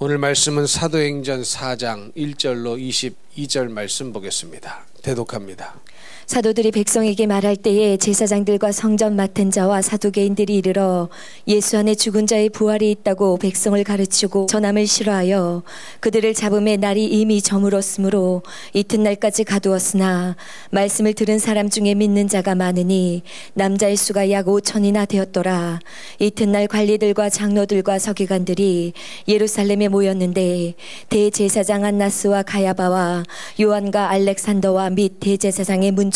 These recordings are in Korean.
오늘 말씀은 사도행전 4장 1절로 22절 말씀 보겠습니다. 대독합니다. 사도들이 백성에게 말할 때에 제사장들과 성전 맡은 자와 사두개인들이 이르러 예수 안에 죽은 자의 부활이 있다고 백성을 가르치고 전함을 싫어하여 그들을 잡음에 날이 이미 저물었으므로 이튿날까지 가두었으나 말씀을 들은 사람 중에 믿는 자가 많으니 남자의 수가 약 5천이나 되었더라. 이튿날 관리들과 장로들과 서기관들이 예루살렘에 모였는데 대제사장 안나스와 가야바와 요한과 알렉산더와 및 대제사장의 문중이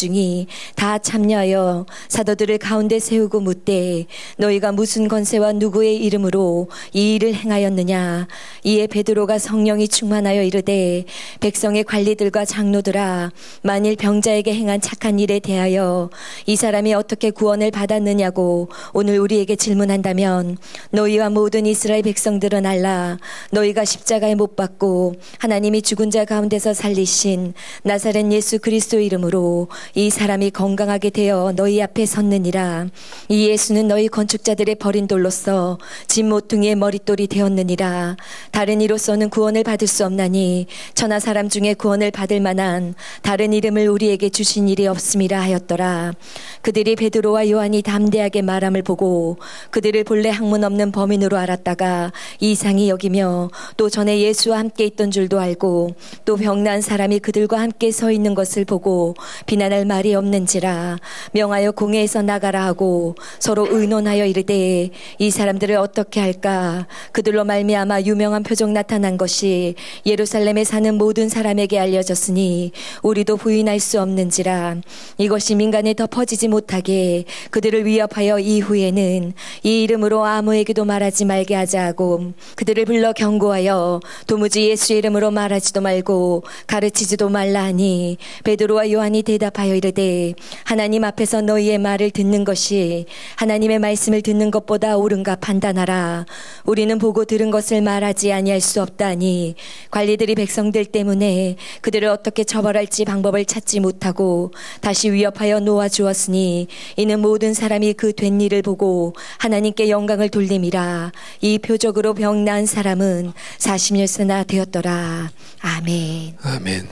다 참여하여 사도들을 가운데 세우고 묻되 너희가 무슨 권세와 누구의 이름으로 이 일을 행하였느냐. 이에 베드로가 성령이 충만하여 이르되 백성의 관리들과 장로들아, 만일 병자에게 행한 착한 일에 대하여 이 사람이 어떻게 구원을 받았느냐고 오늘 우리에게 질문한다면 너희와 모든 이스라엘 백성들은 알라. 너희가 십자가에 못 박고 하나님이 죽은 자 가운데서 살리신 나사렛 예수 그리스도 이름으로 이 사람이 건강하게 되어 너희 앞에 섰느니라. 이 예수는 너희 건축자들의 버린 돌로서 집 모퉁이의 머릿돌이 되었느니라. 다른 이로서는 구원을 받을 수 없나니 천하 사람 중에 구원을 받을 만한 다른 이름을 우리에게 주신 일이 없음이라 하였더라. 그들이 베드로와 요한이 담대하게 말함을 보고 그들을 본래 학문 없는 범인으로 알았다가 이상히 여기며 또 전에 예수와 함께 있던 줄도 알고 또 병난 사람이 그들과 함께 서 있는 것을 보고 비난할 말이 없는지라 명하여 공회에서 나가라 하고 서로 의논하여 이르되 이 사람들을 어떻게 할까. 그들로 말미암아 유명한 표적 나타난 것이 예루살렘에 사는 모든 사람에게 알려졌으니 우리도 부인할 수 없는지라. 이것이 민간에 더 퍼지지 못하게 그들을 위협하여 이후에는 이 이름으로 아무에게도 말하지 말게 하자 하고 그들을 불러 경고하여 도무지 예수 이름으로 말하지도 말고 가르치지도 말라 하니 베드로와 요한이 대답하여 이르되 하나님 앞에서 너희의 말을 듣는 것이 하나님의 말씀을 듣는 것보다 옳은가 판단하라. 우리는 보고 들은 것을 말하지 아니할 수 없다니 관리들이 백성들 때문에 그들을 어떻게 처벌할지 방법을 찾지 못하고 다시 위협하여 놓아주었으니 이는 모든 사람이 그 된 일을 보고 하나님께 영광을 돌림이라. 이 표적으로 병 나은 사람은 40여세나 되었더라. 아멘. 아멘.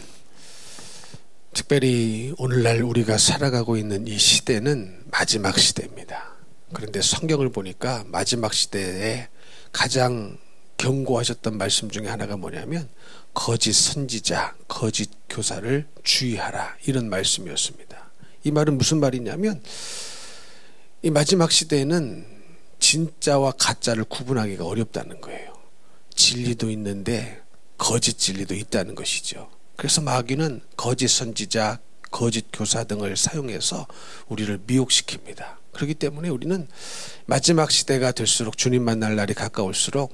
특별히 오늘날 우리가 살아가고 있는 이 시대는 마지막 시대입니다. 그런데 성경을 보니까 마지막 시대에 가장 경고하셨던 말씀 중에 하나가 뭐냐면 거짓 선지자, 거짓 교사를 주의하라, 이런 말씀이었습니다. 이 말은 무슨 말이냐면 이 마지막 시대에는 진짜와 가짜를 구분하기가 어렵다는 거예요. 진리도 있는데 거짓 진리도 있다는 것이죠. 그래서 마귀는 거짓 선지자, 거짓 교사 등을 사용해서 우리를 미혹시킵니다. 그렇기 때문에 우리는 마지막 시대가 될수록, 주님 만날 날이 가까울수록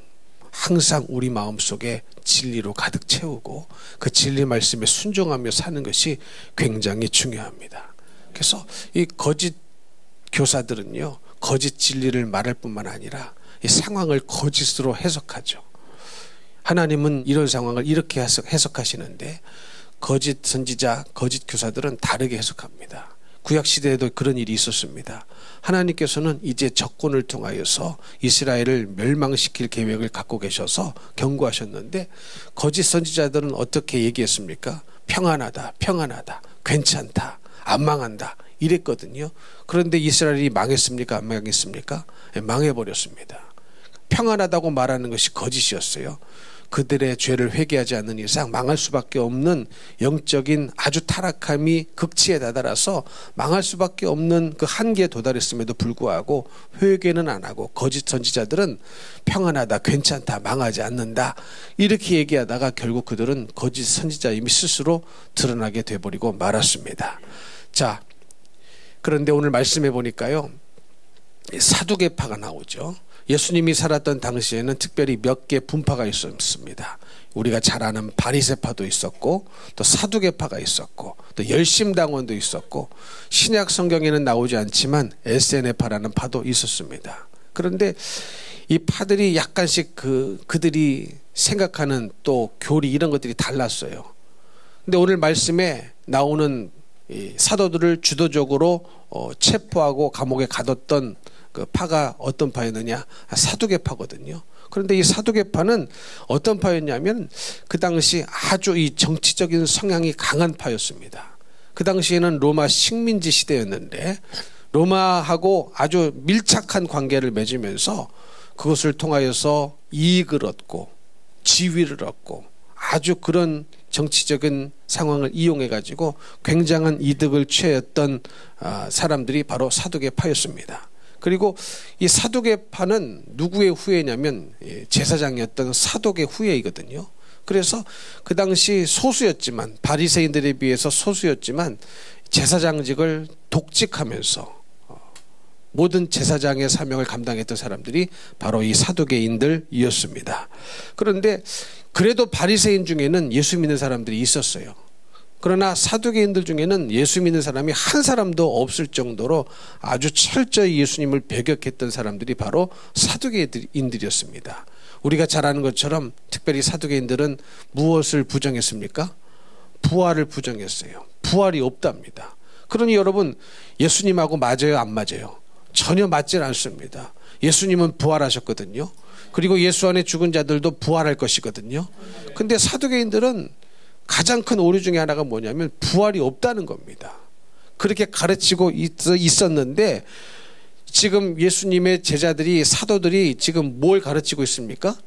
항상 우리 마음속에 진리로 가득 채우고 그 진리 말씀에 순종하며 사는 것이 굉장히 중요합니다. 그래서 이 거짓 교사들은요, 거짓 진리를 말할 뿐만 아니라 이 상황을 거짓으로 해석하죠. 하나님은 이런 상황을 이렇게 해석하시는데 거짓 선지자, 거짓 교사들은 다르게 해석합니다. 구약시대에도 그런 일이 있었습니다. 하나님께서는 이제 적군을 통하여서 이스라엘을 멸망시킬 계획을 갖고 계셔서 경고하셨는데 거짓 선지자들은 어떻게 얘기했습니까? 평안하다, 평안하다, 괜찮다, 안 망한다, 이랬거든요. 그런데 이스라엘이 망했습니까? 안 망했습니까? 망해버렸습니다. 평안하다고 말하는 것이 거짓이었어요. 그들의 죄를 회개하지 않는 이상 망할 수밖에 없는 영적인 아주 타락함이 극치에 다다라서 망할 수밖에 없는 그 한계에 도달했음에도 불구하고 회개는 안 하고 거짓 선지자들은 평안하다, 괜찮다, 망하지 않는다, 이렇게 얘기하다가 결국 그들은 거짓 선지자임이 스스로 드러나게 돼버리고 말았습니다. 자, 그런데 오늘 말씀해 보니까요, 사두개파가 나오죠. 예수님이 살았던 당시에는 특별히 몇 개 분파가 있었습니다. 우리가 잘 아는 바리새파도 있었고, 또 사두개파가 있었고, 또 열심당원도 있었고, 신약 성경에는 나오지 않지만 에세네파라는 파도 있었습니다. 그런데 이 파들이 약간씩 그들이 생각하는 또 교리 이런 것들이 달랐어요. 근데 오늘 말씀에 나오는 이 사도들을 주도적으로 체포하고 감옥에 가뒀던 그 파가 어떤 파였느냐? 사두개파거든요. 그런데 이 사두개파는 어떤 파였냐면 그 당시 아주 이 정치적인 성향이 강한 파였습니다. 그 당시에는 로마 식민지 시대였는데 로마하고 아주 밀착한 관계를 맺으면서 그것을 통하여서 이익을 얻고 지위를 얻고 아주 그런 정치적인 상황을 이용해 가지고 굉장한 이득을 취했던 사람들이 바로 사두개파였습니다. 그리고 이 사두개파는 누구의 후예냐면 제사장이었던 사독의 후예이거든요. 그래서 그 당시 소수였지만 바리새인들에 비해서 소수였지만 제사장직을 독직하면서 모든 제사장의 사명을 감당했던 사람들이 바로 이 사두개인들이었습니다. 그런데 그래도 바리새인 중에는 예수 믿는 사람들이 있었어요. 그러나 사두개인들 중에는 예수 믿는 사람이 한 사람도 없을 정도로 아주 철저히 예수님을 배격했던 사람들이 바로 사두개인들이었습니다. 우리가 잘 아는 것처럼 특별히 사두개인들은 무엇을 부정했습니까? 부활을 부정했어요. 부활이 없답니다. 그러니 여러분, 예수님하고 맞아요, 안 맞아요? 전혀 맞질 않습니다. 예수님은 부활하셨거든요. 그리고 예수 안에 죽은 자들도 부활할 것이거든요. 근데 사두개인들은 가장 큰 오류 중에 하나가 뭐냐면 부활이 없다는 겁니다. 그렇게 가르치고 있었는데 지금 예수님의 제자들이, 사도들이 지금 뭘 가르치고 있습니까?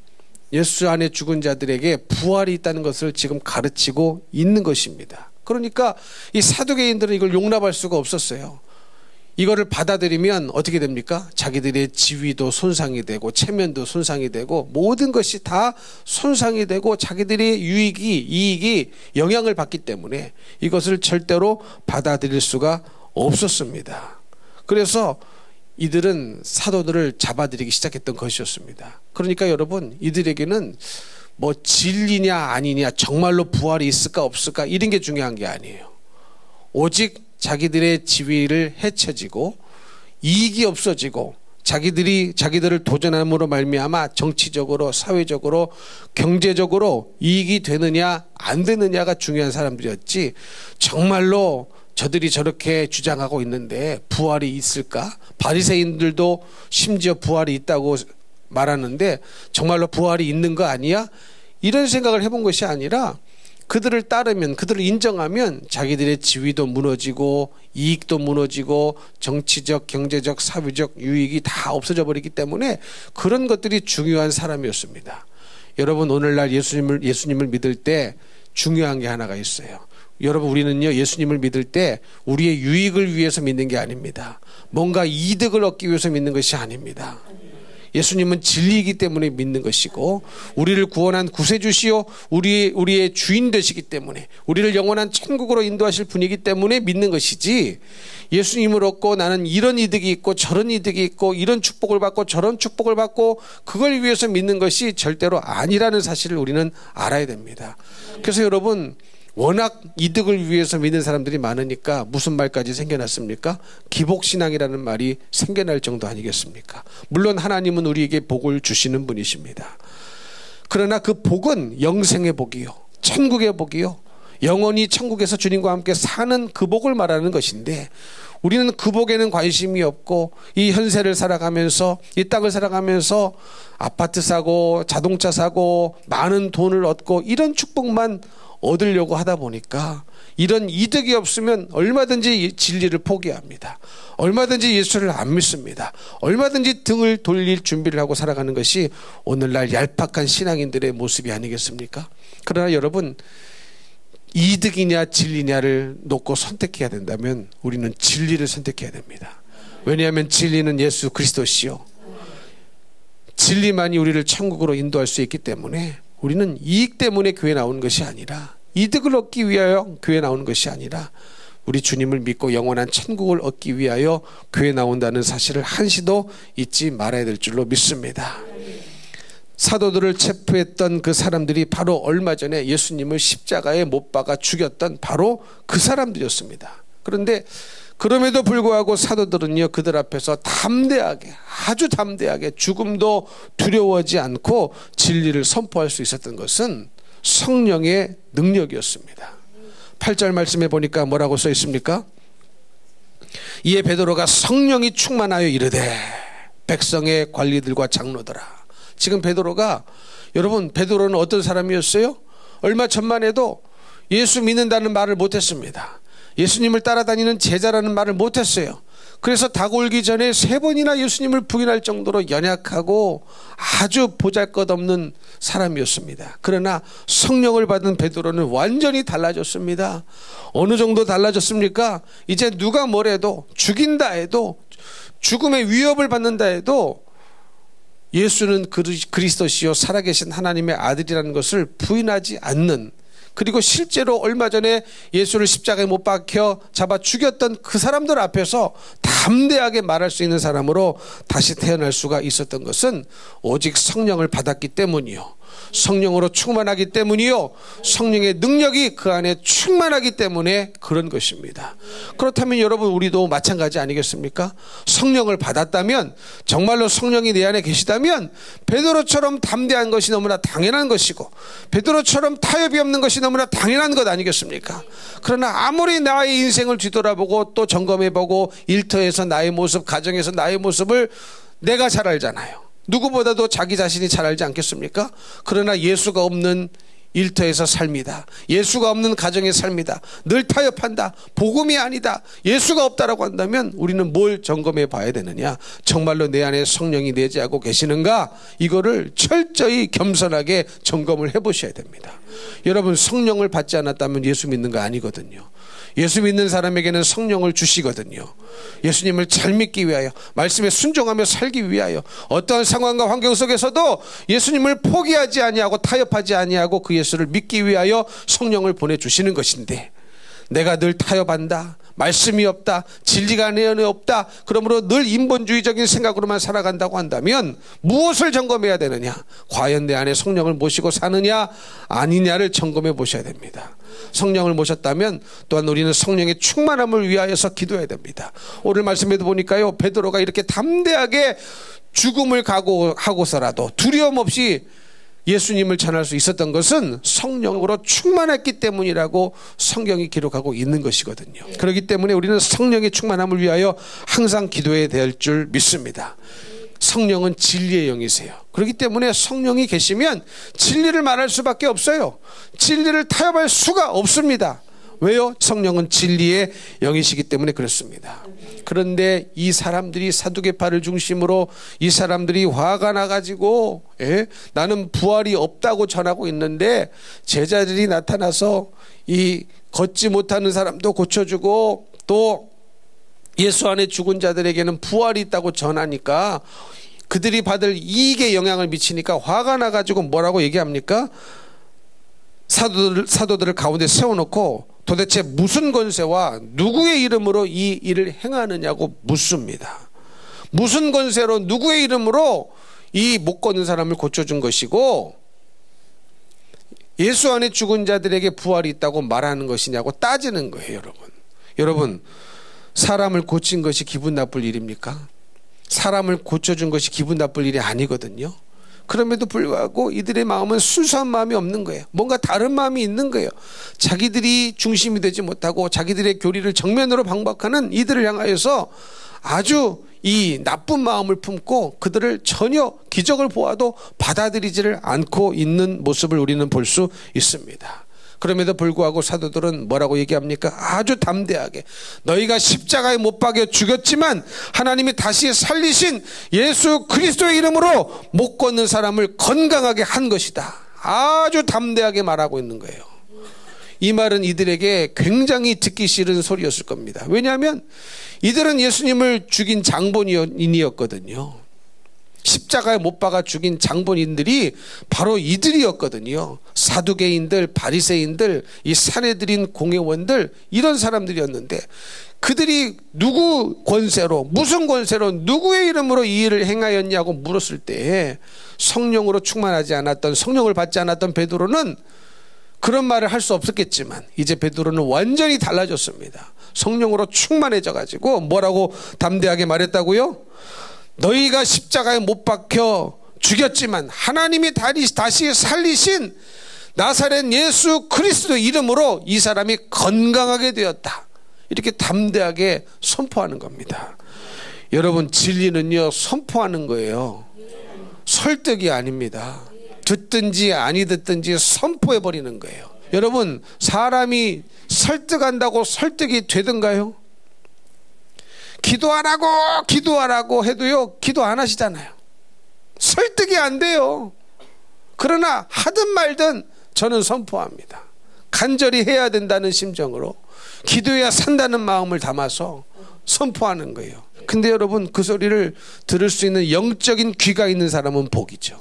예수 안에 죽은 자들에게 부활이 있다는 것을 지금 가르치고 있는 것입니다. 그러니까 이 사두개인들은 이걸 용납할 수가 없었어요. 이거를 받아들이면 어떻게 됩니까? 자기들의 지위도 손상이 되고 체면도 손상이 되고 모든 것이 다 손상이 되고 자기들의 이익이 영향을 받기 때문에 이것을 절대로 받아들일 수가 없었습니다. 그래서 이들은 사도들을 잡아들이기 시작했던 것이었습니다. 그러니까 여러분, 이들에게는 뭐 진리냐 아니냐, 정말로 부활이 있을까 없을까 이런 게 중요한 게 아니에요. 오직 자기들의 지위를 헤쳐지고 이익이 없어지고 자기들을 도전함으로 말미암아 정치적으로, 사회적으로, 경제적으로 이익이 되느냐 안 되느냐가 중요한 사람들이었지, 정말로 저들이 저렇게 주장하고 있는데 부활이 있을까? 바리새인들도 심지어 부활이 있다고 말하는데 정말로 부활이 있는 거 아니야? 이런 생각을 해본 것이 아니라 그들을 따르면, 그들을 인정하면 자기들의 지위도 무너지고 이익도 무너지고 정치적, 경제적, 사회적 유익이 다 없어져 버리기 때문에 그런 것들이 중요한 사람이었습니다. 여러분, 오늘날 예수님을 믿을 때 중요한 게 하나가 있어요. 여러분, 우리는요, 예수님을 믿을 때 우리의 유익을 위해서 믿는 게 아닙니다. 뭔가 이득을 얻기 위해서 믿는 것이 아닙니다. 예수님은 진리이기 때문에 믿는 것이고, 우리를 구원한 구세주시요 우리의 주인 되시기 때문에, 우리를 영원한 천국으로 인도하실 분이기 때문에 믿는 것이지, 예수님을 얻고 나는 이런 이득이 있고 저런 이득이 있고 이런 축복을 받고 저런 축복을 받고 그걸 위해서 믿는 것이 절대로 아니라는 사실을 우리는 알아야 됩니다. 그래서 여러분, 워낙 이득을 위해서 믿는 사람들이 많으니까 무슨 말까지 생겨났습니까? 기복신앙이라는 말이 생겨날 정도 아니겠습니까? 물론 하나님은 우리에게 복을 주시는 분이십니다. 그러나 그 복은 영생의 복이요, 천국의 복이요, 영원히 천국에서 주님과 함께 사는 그 복을 말하는 것인데, 우리는 그 복에는 관심이 없고 이 현세를 살아가면서, 이 땅을 살아가면서 아파트 사고 자동차 사고 많은 돈을 얻고 이런 축복만 얻으려고 하다 보니까 이런 이득이 없으면 얼마든지 진리를 포기합니다. 얼마든지 예수를 안 믿습니다. 얼마든지 등을 돌릴 준비를 하고 살아가는 것이 오늘날 얄팍한 신앙인들의 모습이 아니겠습니까? 그러나 여러분, 이득이냐 진리냐를 놓고 선택해야 된다면 우리는 진리를 선택해야 됩니다. 왜냐하면 진리는 예수 그리스도시요, 진리만이 우리를 천국으로 인도할 수 있기 때문에 우리는 이익 때문에 교회 나오는 것이 아니라, 이득을 얻기 위하여 교회 나오는 것이 아니라 우리 주님을 믿고 영원한 천국을 얻기 위하여 교회 나온다는 사실을 한시도 잊지 말아야 될 줄로 믿습니다. 사도들을 체포했던 그 사람들이 바로 얼마 전에 예수님을 십자가에 못 박아 죽였던 바로 그 사람들이었습니다. 그런데 그럼에도 불구하고 사도들은요, 그들 앞에서 담대하게, 아주 담대하게, 죽음도 두려워하지 않고 진리를 선포할 수 있었던 것은 성령의 능력이었습니다. 8절 말씀에 보니까 뭐라고 써 있습니까? 이에 베드로가 성령이 충만하여 이르되 백성의 관리들과 장로들아, 지금 베드로가, 여러분, 베드로는 어떤 사람이었어요? 얼마 전만 해도 예수 믿는다는 말을 못했습니다. 예수님을 따라다니는 제자라는 말을 못했어요. 그래서 다가오기 전에 3번이나 예수님을 부인할 정도로 연약하고 아주 보잘것없는 사람이었습니다. 그러나 성령을 받은 베드로는 완전히 달라졌습니다. 어느 정도 달라졌습니까? 이제 누가 뭐래도, 죽인다 해도, 죽음의 위협을 받는다 해도 예수는 그리스도시요 살아계신 하나님의 아들이라는 것을 부인하지 않는, 그리고 실제로 얼마 전에 예수를 십자가에 못 박혀 잡아 죽였던 그 사람들 앞에서 담대하게 말할 수 있는 사람으로 다시 태어날 수가 있었던 것은 오직 성령을 받았기 때문이요, 성령으로 충만하기 때문이요, 성령의 능력이 그 안에 충만하기 때문에 그런 것입니다. 그렇다면 여러분, 우리도 마찬가지 아니겠습니까? 성령을 받았다면, 정말로 성령이 내 안에 계시다면 베드로처럼 담대한 것이 너무나 당연한 것이고, 베드로처럼 타협이 없는 것이 너무나 당연한 것 아니겠습니까? 그러나 아무리 나의 인생을 뒤돌아보고 또 점검해보고 일터에서 나의 모습, 가정에서 나의 모습을 내가 잘 알잖아요. 누구보다도 자기 자신이 잘 알지 않겠습니까? 그러나 예수가 없는 일터에서 삶이다, 예수가 없는 가정의 삶이다, 늘 타협한다, 복음이 아니다, 예수가 없다라고 한다면 우리는 뭘 점검해 봐야 되느냐? 정말로 내 안에 성령이 내재하고 계시는가? 이거를 철저히 겸손하게 점검을 해보셔야 됩니다. 여러분, 성령을 받지 않았다면 예수 믿는 거 아니거든요. 예수 믿는 사람에게는 성령을 주시거든요. 예수님을 잘 믿기 위하여, 말씀에 순종하며 살기 위하여, 어떠한 상황과 환경 속에서도 예수님을 포기하지 아니하고 타협하지 아니하고 그 예수를 믿기 위하여 성령을 보내주시는 것인데, 내가 늘 타협한다, 말씀이 없다, 진리가 내 안에 없다, 그러므로 늘 인본주의적인 생각으로만 살아간다고 한다면 무엇을 점검해야 되느냐? 과연 내 안에 성령을 모시고 사느냐 아니냐를 점검해 보셔야 됩니다. 성령을 모셨다면 또한 우리는 성령의 충만함을 위하여서 기도해야 됩니다. 오늘 말씀에도 보니까요, 베드로가 이렇게 담대하게 죽음을 각오하고서라도 두려움 없이 예수님을 전할 수 있었던 것은 성령으로 충만했기 때문이라고 성경이 기록하고 있는 것이거든요. 그렇기 때문에 우리는 성령의 충만함을 위하여 항상 기도해야 될 줄 믿습니다. 성령은 진리의 영이세요. 그렇기 때문에 성령이 계시면 진리를 말할 수밖에 없어요. 진리를 타협할 수가 없습니다. 왜요? 성령은 진리의 영이시기 때문에 그렇습니다. 그런데 이 사람들이, 사두개파를 중심으로 이 사람들이 화가 나가지고 나는 부활이 없다고 전하고 있는데, 제자들이 나타나서 이 걷지 못하는 사람도 고쳐주고 또 예수 안에 죽은 자들에게는 부활이 있다고 전하니까 그들이 받을 이익에 영향을 미치니까 화가 나가지고 뭐라고 얘기합니까? 사도들을 가운데 세워놓고 도대체 무슨 권세와 누구의 이름으로 이 일을 행하느냐고 묻습니다. 무슨 권세로 누구의 이름으로 이 못 걷는 사람을 고쳐준 것이고 예수 안에 죽은 자들에게 부활이 있다고 말하는 것이냐고 따지는 거예요. 여러분, 사람을 고친 것이 기분 나쁠 일입니까? 사람을 고쳐준 것이 기분 나쁠 일이 아니거든요. 그럼에도 불구하고 이들의 마음은 순수한 마음이 없는 거예요. 뭔가 다른 마음이 있는 거예요. 자기들이 중심이 되지 못하고 자기들의 교리를 정면으로 반박하는 이들을 향하여서 아주 이 나쁜 마음을 품고 그들을 전혀 기적을 보아도 받아들이지를 않고 있는 모습을 우리는 볼 수 있습니다. 그럼에도 불구하고 사도들은 뭐라고 얘기합니까? 아주 담대하게, 너희가 십자가에 못 박여 죽였지만 하나님이 다시 살리신 예수 그리스도의 이름으로 못 걷는 사람을 건강하게 한 것이다. 아주 담대하게 말하고 있는 거예요. 이 말은 이들에게 굉장히 듣기 싫은 소리였을 겁니다. 왜냐하면 이들은 예수님을 죽인 장본인이었거든요. 십자가에 못 박아 죽인 장본인들이 바로 이들이었거든요. 사두개인들, 바리새인들, 이 사내들인 공회원들, 이런 사람들이었는데 그들이 누구 권세로, 무슨 권세로, 누구의 이름으로 이 일을 행하였냐고 물었을 때 성령으로 충만하지 않았던, 성령을 받지 않았던 베드로는 그런 말을 할 수 없었겠지만 이제 베드로는 완전히 달라졌습니다. 성령으로 충만해져 가지고 뭐라고 담대하게 말했다고요? 너희가 십자가에 못 박혀 죽였지만 하나님이 다시 살리신 나사렛 예수 그리스도 이름으로 이 사람이 건강하게 되었다. 이렇게 담대하게 선포하는 겁니다. 여러분, 진리는요 선포하는 거예요. 설득이 아닙니다. 듣든지 아니 듣든지 선포해 버리는 거예요. 여러분, 사람이 설득한다고 설득이 되던가요? 기도하라고 해도요, 기도 안 하시잖아요. 설득이 안 돼요. 그러나 하든 말든 저는 선포합니다. 간절히 해야 된다는 심정으로, 기도해야 산다는 마음을 담아서 선포하는 거예요. 근데 여러분, 그 소리를 들을 수 있는 영적인 귀가 있는 사람은 복이죠.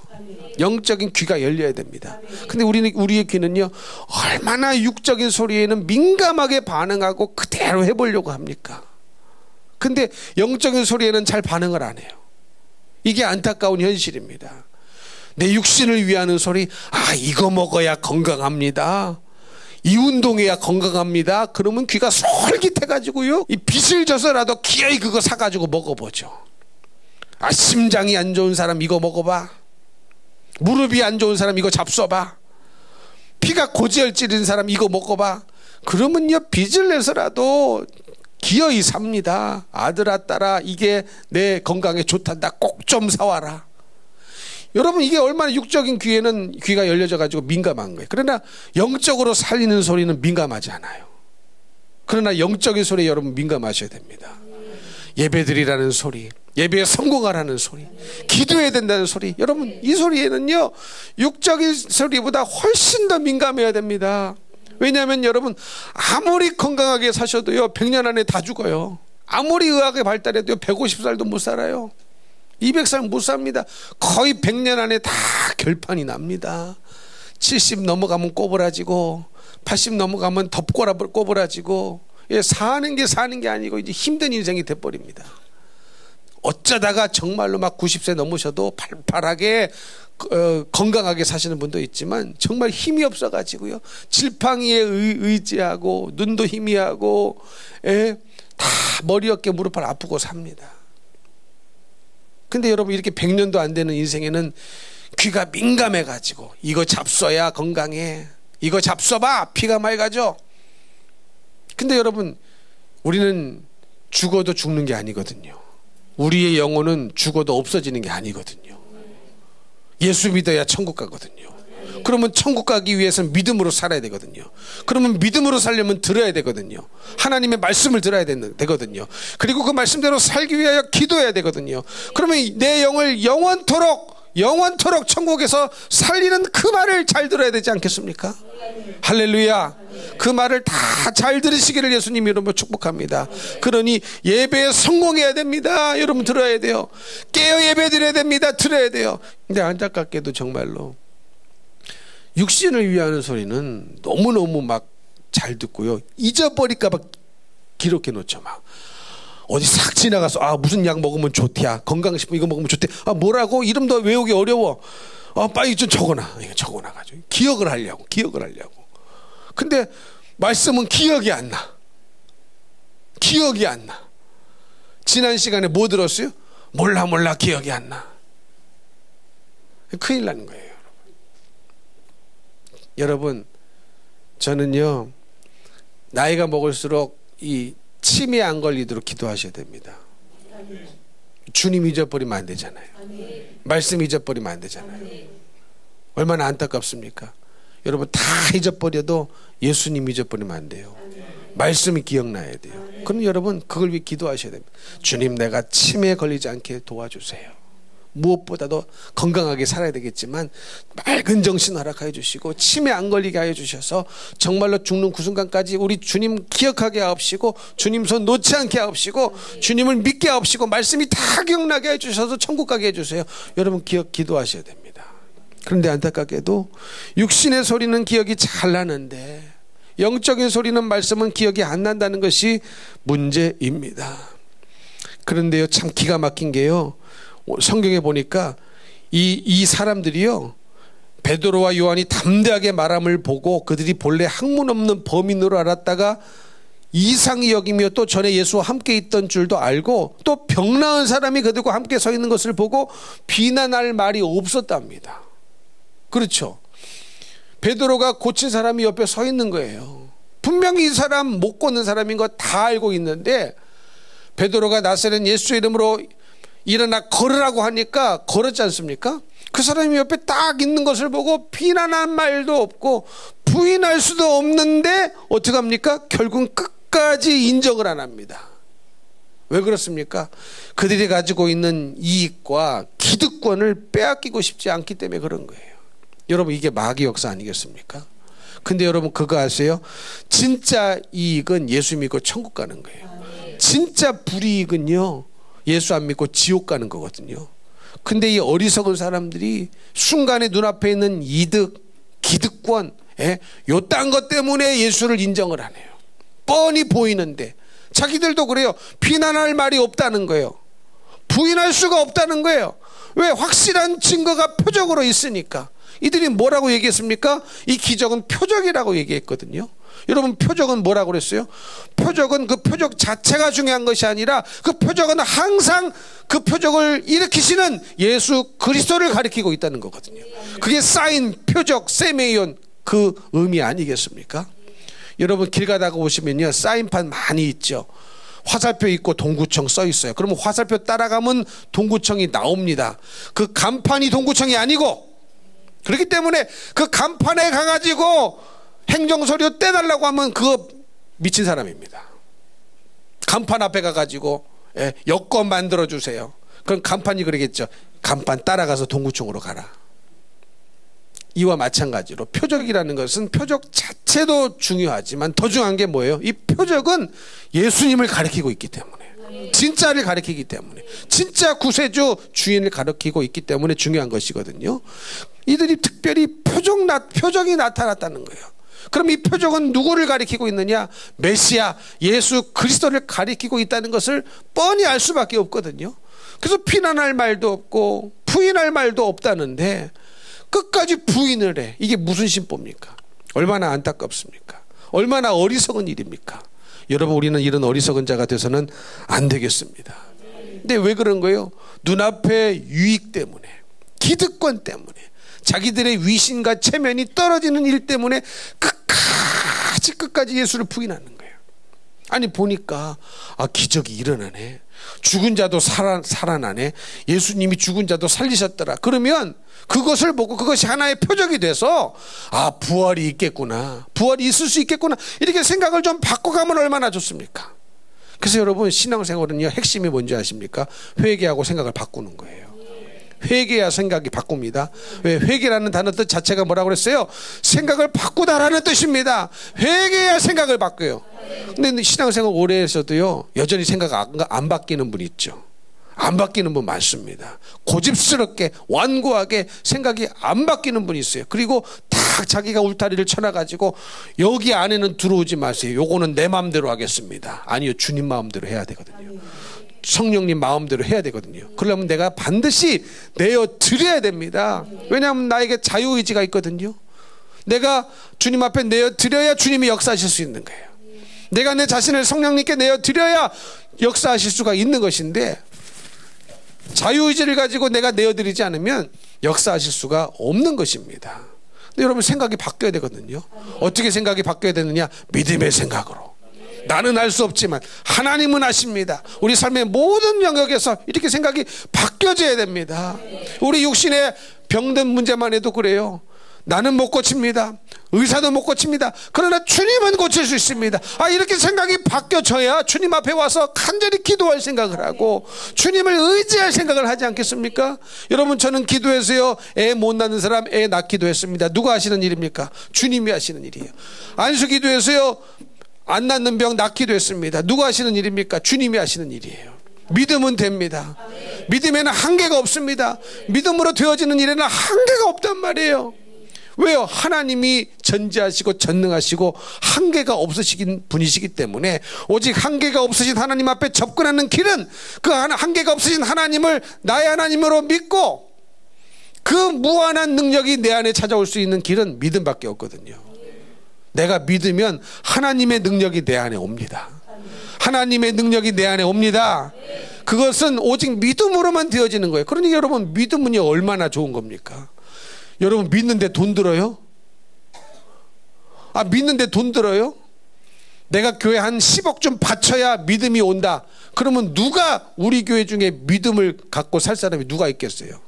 영적인 귀가 열려야 됩니다. 근데 우리의 귀는요, 얼마나 육적인 소리에는 민감하게 반응하고 그대로 해보려고 합니까? 근데 영적인 소리에는 잘 반응을 안 해요. 이게 안타까운 현실입니다. 내 육신을 위하는 소리, 이거 먹어야 건강합니다, 이 운동해야 건강합니다, 그러면 귀가 솔깃해가지고요, 이 빚을 져서라도 기어이 그거 사가지고 먹어보죠. 심장이 안 좋은 사람 이거 먹어봐, 무릎이 안 좋은 사람 이거 잡숴봐, 피가 고지혈 찌른 사람 이거 먹어봐. 그러면요, 빚을 내서라도 기어이 삽니다. 아들아 딸아, 이게 내 건강에 좋단다, 꼭 좀 사와라. 여러분, 이게 얼마나 육적인 귀에는 귀가 열려져 가지고 민감한 거예요. 그러나 영적으로 살리는 소리는 민감하지 않아요. 그러나 영적인 소리에 여러분 민감하셔야 됩니다. 예배드리라는 소리, 예배에 성공하라는 소리, 기도해야 된다는 소리, 여러분, 이 소리에는요, 육적인 소리보다 훨씬 더 민감해야 됩니다. 왜냐하면 여러분, 아무리 건강하게 사셔도요, 100년 안에 다 죽어요. 아무리 의학이 발달해도 150살도 못 살아요. 200살 못 삽니다. 거의 100년 안에 다 결판이 납니다. 70 넘어가면 꼬부라지고, 80 넘어가면 꼬부라지고, 사는 게 아니고 이제 힘든 인생이 돼버립니다. 어쩌다가 정말로 막 90세 넘으셔도 팔팔하게 건강하게 사시는 분도 있지만, 정말 힘이 없어가지고요, 지팡이에 의지하고 눈도 희미하고 다 머리 어깨 무릎 아프고 삽니다. 근데 여러분, 이렇게 100년도 안 되는 인생에는 귀가 민감해가지고, 이거 잡숴야 건강해, 이거 잡숴봐 피가 맑아져. 근데 여러분, 우리는 죽어도 죽는 게 아니거든요. 우리의 영혼은 죽어도 없어지는 게 아니거든요. 예수 믿어야 천국 가거든요. 그러면 천국 가기 위해서는 믿음으로 살아야 되거든요. 그러면 믿음으로 살려면 들어야 되거든요. 하나님의 말씀을 들어야 되거든요. 그리고 그 말씀대로 살기 위하여 기도해야 되거든요. 그러면 내 영을 영원토록 천국에서 살리는 그 말을 잘 들어야 되지 않겠습니까? 할렐루야. 그 말을 다 잘 들으시기를 예수님 이름으로 축복합니다. 그러니 예배에 성공해야 됩니다. 여러분, 들어야 돼요. 깨어 예배 드려야 됩니다. 들어야 돼요. 근데 안타깝게도 정말로 육신을 위하는 소리는 너무너무 막 잘 듣고요, 잊어버릴까 봐 기록해 놓죠. 막 어디 싹 지나가서 무슨 약 먹으면 좋대야, 건강식품 이거 먹으면 좋대, 뭐라고 이름도 외우기 어려워, 빨리 좀 적어놔 가지고 기억을 하려고. 근데 말씀은 기억이 안 나. 지난 시간에 뭐 들었어요? 몰라 기억이 안 나. 큰일 나는 거예요. 여러분, 저는요, 나이가 먹을수록 이 치매 안 걸리도록 기도하셔야 됩니다. 주님 잊어버리면 안 되잖아요. 말씀 잊어버리면 안 되잖아요. 얼마나 안타깝습니까? 여러분, 다 잊어버려도 예수님 잊어버리면 안 돼요. 말씀이 기억나야 돼요. 그럼 여러분, 그걸 위해 기도하셔야 됩니다. 주님, 내가 치매에 걸리지 않게 도와주세요. 무엇보다도 건강하게 살아야 되겠지만 맑은 정신 허락하여 주시고, 치매 안 걸리게 하여 주셔서 정말로 죽는 그 순간까지 우리 주님 기억하게 하옵시고, 주님 손 놓지 않게 하옵시고, 주님을 믿게 하옵시고, 말씀이 다 기억나게 해 주셔서 천국 가게 해 주세요. 여러분, 기도하셔야 됩니다. 그런데 안타깝게도 육신의 소리는 기억이 잘 나는데 영적인 소리는, 말씀은 기억이 안 난다는 것이 문제입니다. 그런데요, 참 기가 막힌 게요, 성경에 보니까 이 사람들이요, 베드로와 요한이 담대하게 말함을 보고 그들이 본래 학문 없는 범인으로 알았다가 이상히 여기며, 또 전에 예수와 함께 있던 줄도 알고, 또 병 나은 사람이 그들과 함께 서 있는 것을 보고 비난할 말이 없었답니다. 그렇죠? 베드로가 고친 사람이 옆에 서 있는 거예요. 분명히 이 사람 못 걷는 사람인 거 다 알고 있는데, 베드로가 나사렛 예수 이름으로 일어나 걸으라고 하니까 걸었지 않습니까? 그 사람이 옆에 딱 있는 것을 보고 비난한 말도 없고 부인할 수도 없는데 어떻게 합니까? 결국은 끝까지 인정을 안 합니다. 왜 그렇습니까? 그들이 가지고 있는 이익과 기득권을 빼앗기고 싶지 않기 때문에 그런 거예요. 여러분, 이게 마귀 역사 아니겠습니까? 근데 여러분 그거 아세요? 진짜 이익은 예수 믿고 천국 가는 거예요. 진짜 불이익은요, 예수 안 믿고 지옥 가는 거거든요. 근데 이 어리석은 사람들이 순간에 눈앞에 있는 이득, 기득권, 요딴 것 때문에 예수를 인정을 안 해요. 뻔히 보이는데. 자기들도 그래요. 비난할 말이 없다는 거예요. 부인할 수가 없다는 거예요. 왜? 확실한 증거가 표적으로 있으니까. 이들이 뭐라고 얘기했습니까? 이 기적은 표적이라고 얘기했거든요. 여러분, 표적은 뭐라고 그랬어요? 표적은 그 표적 자체가 중요한 것이 아니라 그 표적은 항상 그 표적을 일으키시는 예수 그리스도를 가리키고 있다는 거거든요. 그게 사인, 표적, 세메이온, 그 의미 아니겠습니까? 여러분, 길 가다가 오시면요, 사인판 많이 있죠. 화살표 있고 동구청 써 있어요. 그러면 화살표 따라가면 동구청이 나옵니다. 그 간판이 동구청이 아니고, 그렇기 때문에 그 간판에 가가지고 행정서류 떼달라고 하면 그거 미친 사람입니다. 간판 앞에 가가지고 여권 만들어주세요. 그럼 간판이 그러겠죠. 간판 따라가서 동구청으로 가라. 이와 마찬가지로 표적이라는 것은 표적 자체도 중요하지만 더 중요한 게 뭐예요? 이 표적은 예수님을 가리키고 있기 때문에, 진짜를 가리키기 때문에, 진짜 구세주 주인을 가리키고 있기 때문에 중요한 것이거든요. 이들이 특별히 표적이 나타났다는 거예요. 그럼 이 표적은 누구를 가리키고 있느냐? 메시아 예수 그리스도를 가리키고 있다는 것을 뻔히 알 수밖에 없거든요. 그래서 비난할 말도 없고 부인할 말도 없다는데 끝까지 부인을 해. 이게 무슨 심보입니까? 얼마나 안타깝습니까? 얼마나 어리석은 일입니까? 여러분, 우리는 이런 어리석은 자가 돼서는 안 되겠습니다. 근데 왜 그런 거예요? 눈앞의 유익 때문에, 기득권 때문에, 자기들의 위신과 체면이 떨어지는 일 때문에 끝까지 예수를 부인하는 거예요. 아니, 보니까 기적이 일어나네. 죽은 자도 살아나네. 예수님이 죽은 자도 살리셨더라. 그러면 그것을 보고 그것이 하나의 표적이 돼서 부활이 있겠구나, 부활이 있을 수 있겠구나, 이렇게 생각을 좀 바꿔가면 얼마나 좋습니까? 그래서 여러분, 신앙생활은요, 핵심이 뭔지 아십니까? 회개하고 생각을 바꾸는 거예요. 회개해야 생각이 바꿉니다. 왜? 회개라는 단어 뜻 자체가 뭐라고 그랬어요? 생각을 바꾸다라는 뜻입니다. 회개해야 생각을 바꿔요. 근데 신앙생활 오래 해서도요, 여전히 생각 안 바뀌는 분 있죠. 안 바뀌는 분 많습니다. 고집스럽게 완고하게 생각이 안 바뀌는 분이 있어요. 그리고 딱 자기가 울타리를 쳐놔가지고 여기 안에는 들어오지 마세요. 요거는 내 마음대로 하겠습니다. 아니요, 주님 마음대로 해야 되거든요. 성령님 마음대로 해야 되거든요. 그러려면 내가 반드시 내어 드려야 됩니다. 왜냐하면 나에게 자유의지가 있거든요. 내가 주님 앞에 내어 드려야 주님이 역사하실 수 있는 거예요. 내가 내 자신을 성령님께 내어 드려야 역사하실 수가 있는 것인데, 자유의지를 가지고 내가 내어드리지 않으면 역사하실 수가 없는 것입니다. 근데 여러분, 생각이 바뀌어야 되거든요. 어떻게 생각이 바뀌어야 되느냐? 믿음의 생각으로. 나는 알 수 없지만 하나님은 아십니다. 우리 삶의 모든 영역에서 이렇게 생각이 바뀌어져야 됩니다. 우리 육신의 병든 문제만 해도 그래요. 나는 못 고칩니다. 의사도 못 고칩니다. 그러나 주님은 고칠 수 있습니다. 이렇게 생각이 바뀌어져야 주님 앞에 와서 간절히 기도할 생각을 하고 주님을 의지할 생각을 하지 않겠습니까? 여러분, 저는 기도해서요, 애 못 낳는 사람 애 낳기도 했습니다. 누가 하시는 일입니까? 주님이 하시는 일이에요. 안수 기도해서요, 안 낳는 병 낫기도 했습니다. 누가 하시는 일입니까? 주님이 하시는 일이에요. 믿으면 됩니다. 믿음에는 한계가 없습니다. 믿음으로 되어지는 일에는 한계가 없단 말이에요. 왜요? 하나님이 전지하시고 전능하시고 한계가 없으신 분이시기 때문에 오직 한계가 없으신 하나님 앞에 접근하는 길은 그 한계가 없으신 하나님을 나의 하나님으로 믿고 그 무한한 능력이 내 안에 찾아올 수 있는 길은 믿음밖에 없거든요. 내가 믿으면 하나님의 능력이 내 안에 옵니다. 하나님의 능력이 내 안에 옵니다. 그것은 오직 믿음으로만 되어지는 거예요. 그러니 여러분, 믿음은요, 얼마나 좋은 겁니까? 여러분, 믿는데 돈 들어요? 믿는데 돈 들어요? 내가 교회 한 10억 좀 바쳐야 믿음이 온다. 그러면 누가 우리 교회 중에 믿음을 갖고 살 사람이 누가 있겠어요?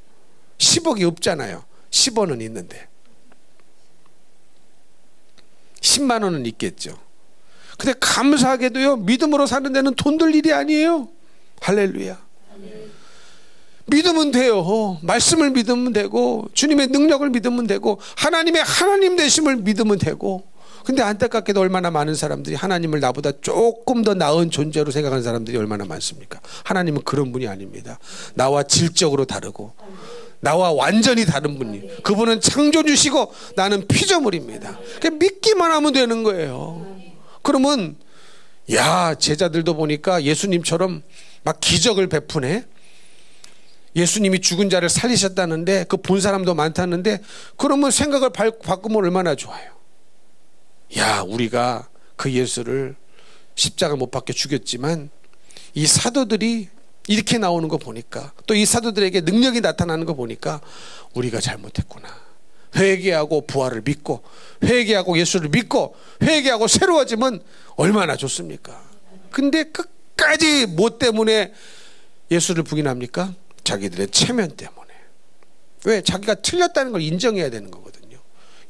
10억이 없잖아요. 10원은 있는데 10만 원은 있겠죠. 근데 감사하게도요, 믿음으로 사는 데는 돈 들 일이 아니에요. 할렐루야. 믿으면 돼요. 말씀을 믿으면 되고, 주님의 능력을 믿으면 되고, 하나님의 하나님 되심을 믿으면 되고. 근데 안타깝게도 얼마나 많은 사람들이 하나님을 나보다 조금 더 나은 존재로 생각하는 사람들이 얼마나 많습니까? 하나님은 그런 분이 아닙니다. 나와 질적으로 다르고 나와 완전히 다른 분이, 그분은 창조주시고 나는 피조물입니다. 그냥 믿기만 하면 되는 거예요. 그러면 야, 제자들도 보니까 예수님처럼 막 기적을 베푸네. 예수님이 죽은 자를 살리셨다는데 그 본 사람도 많다는데, 그러면 생각을 바꾸면 얼마나 좋아요. 야, 우리가 그 예수를 십자가 못 박혀 죽였지만 이 사도들이 이렇게 나오는 거 보니까, 또 이 사도들에게 능력이 나타나는 거 보니까 우리가 잘못했구나. 회개하고 부활을 믿고, 회개하고 예수를 믿고, 회개하고 새로워지면 얼마나 좋습니까? 근데 끝까지 뭐 때문에 예수를 부인합니까? 자기들의 체면 때문에. 왜? 자기가 틀렸다는 걸 인정해야 되는 거거든요.